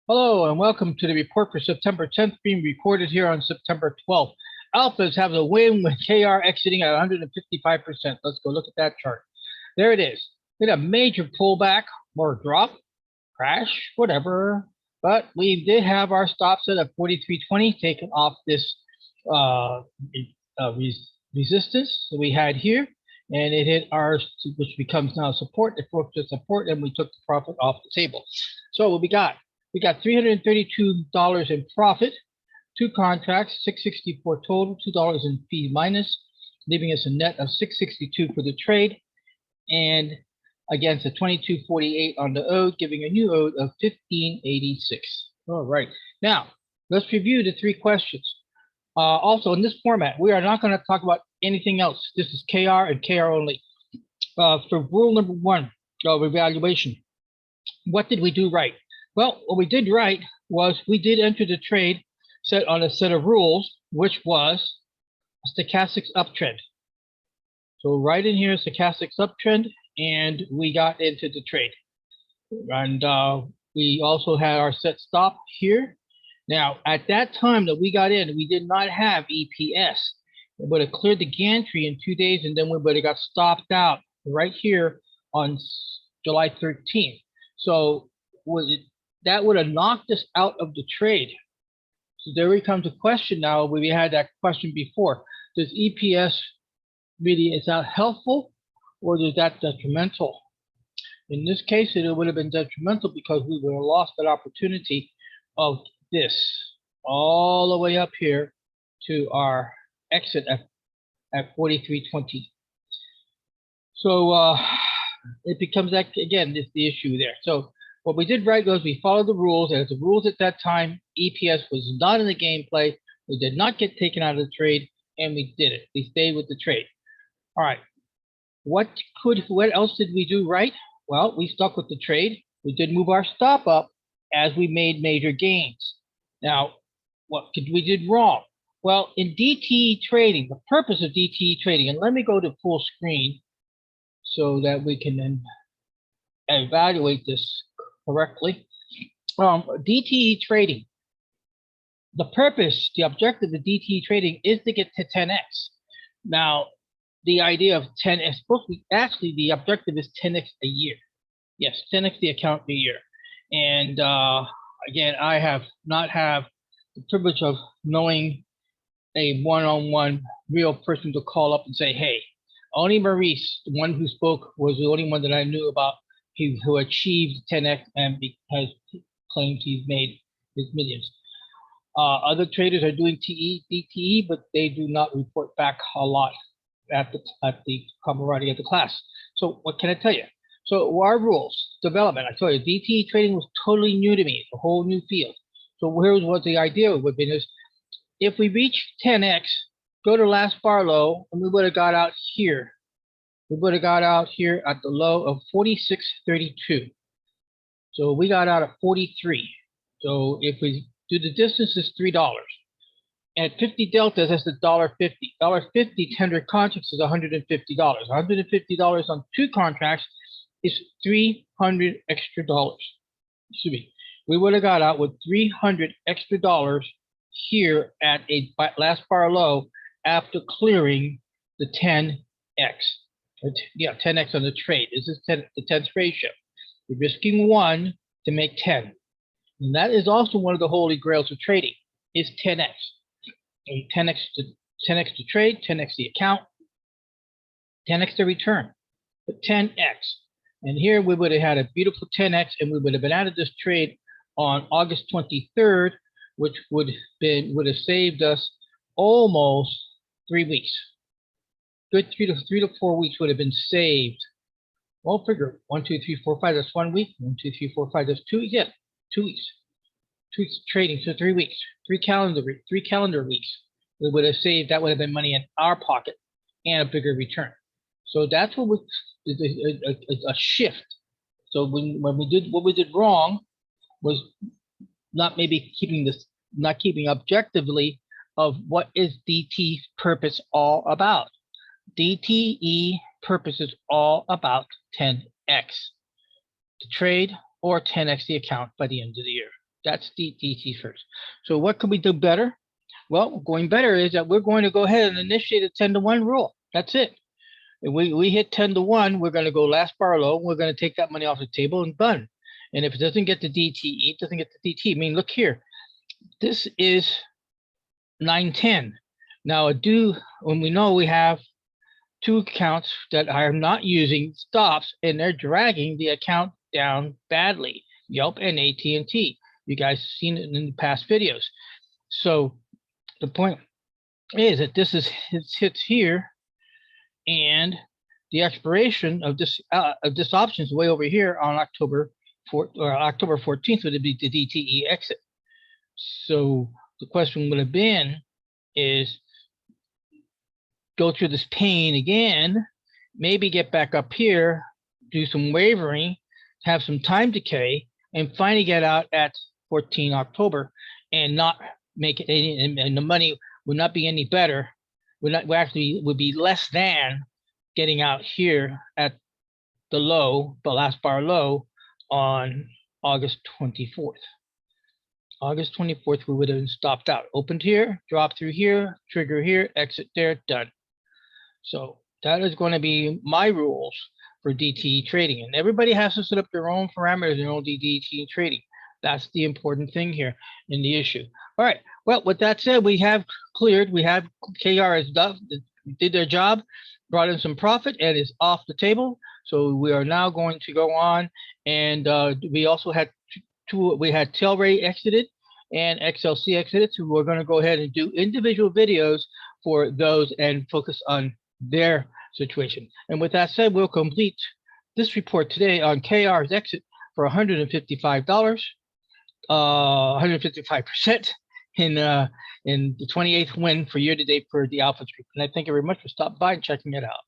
Hello and welcome to the report for September 10th, being recorded here on September 12th. Alphas have the win with KR exiting at 155%. Let's go look at that chart. There it is. We had a major pullback or drop, crash, whatever. But we did have our stop set at 43.20 taken off this resistance that we had here. And it hit ours, which becomes now support. It broke the support and we took the profit off the table. So what we got? We got $332 in profit, two contracts, $664 total, $2 in fee minus, leaving us a net of $662 for the trade, and against a $22.48 on the ode, giving a new ode of $15.86. All right, now let's review the three questions. Also, in this format, we are not going to talk about anything else. This is KR and KR only. For rule number one of evaluation, what did we do right? Well, what we did right was we did enter the trade set on a set of rules, which was a stochastics uptrend. So right in here, stochastics uptrend, and we got into the trade. And we also had our set stop here. Now, at that time that we got in, we did not have EPS. It would have cleared the gantry in 2 days, and then we would have got stopped out right here on July 13th. So that would have knocked us out of the trade. So there comes a question now. We had that question before. Does EPS really, is that helpful or is that detrimental? In this case, it would have been detrimental because we would have lost that opportunity of this all the way up here to our exit at 43.20. So it becomes that, again, this the issue there. So what we did right was we followed the rules. As the rules at that time, EPS was not in the gameplay. We did not get taken out of the trade, and we did it. We stayed with the trade. All right. What else did we do right? Well, we stuck with the trade. We did move our stop up as we made major gains. Now, what we did wrong? Well, in DTE trading, the purpose of DTE trading, and let me go to full screen so that we can then evaluate this correctly. DTE trading, the purpose, the objective of DTE trading is to get to 10x. Now, the idea of 10x, actually the objective is 10x a year. Yes, 10x the account a year. And again, I have not have the privilege of knowing a one-on-one real person to call up and say, hey, only Maurice, the one who spoke, was the only one that I knew about who achieved 10x and because claims he's made his millions. Other traders are doing DTE, but they do not report back a lot at the camaraderie of the class. So what can I tell you? So our rules, development, I told you, DTE trading was totally new to me. It's a whole new field. So here's what the idea would have been is, if we reach 10x, go to last bar low, and we would have got out here. We would have got out here at the low of 46.32. So we got out at 43. So if we do the distance is $3. At 50 deltas, that's $1.50. $1.50, 100 contracts is $150. $150 on two contracts is $300 extra dollars. Excuse me. We would have got out with $300 extra dollars here at a last bar low after clearing the 10x. Yeah, 10x on the trade. This is the 10th ratio. We're risking 1 to make 10. And that is also one of the holy grails of trading, is 10x. 10x to trade, 10x the account, 10x the return, but 10x. And here we would have had a beautiful 10x, and we would have been out of this trade on August 23rd, which would have saved us almost 3 weeks. Good 3 to 4 weeks would have been saved. Well, figure 1, 2, 3, 4, 5. That's 1 week. 1, 2, 3, 4, 5. That's 2 weeks. Yeah, 2 weeks. 2 weeks trading, so 3 weeks. 3 calendar weeks. We would have saved. That would have been money in our pocket and a bigger return. So that's what a shift. So when we did what we did wrong was not keeping objectively of what is DT's purpose all about. DTE purpose is all about 10x to trade or 10x the account by the end of the year. That's DT first. So what could we do better? Well, going better is that we're going to go ahead and initiate a 10-to-1 rule. That's it. If we hit 10-to-1, we're going to go last bar low. We're going to take that money off the table and done. And if it doesn't get the DTE, it doesn't get the DT. I mean, look here. This is 9-10. Now, when we know we have two accounts that are not using stops and they're dragging the account down badly, Yelp and AT&T. You guys have seen it in the past videos. So the point is that this hits here, and the expiration of this option is way over here on October 14th, would be the DTE exit. So the question would have been is go through this pain again, maybe get back up here, do some wavering, have some time decay, and finally get out at 14 October and not make it any, and the money would not be any better. Would be less than getting out here at the low, the last bar low on August 24th. August 24th, we would have stopped out, opened here, dropped through here, trigger here, exit there, done. So that is going to be my rules for DTE trading. And everybody has to set up their own parameters, their own DTE trading. That's the important thing here in the issue. All right. Well, with that said, we have cleared. We have KR has did their job, brought in some profit, and is off the table. So we are now going to go on, and we also had we had Telray exited and XLC exited. So we're going to go ahead and do individual videos for those and focus on their situation. And with that said, we'll complete this report today on KR's exit for $155, 155% in the 28th win for year to date for the Alpha Group. And I thank you very much for stopping by and checking it out.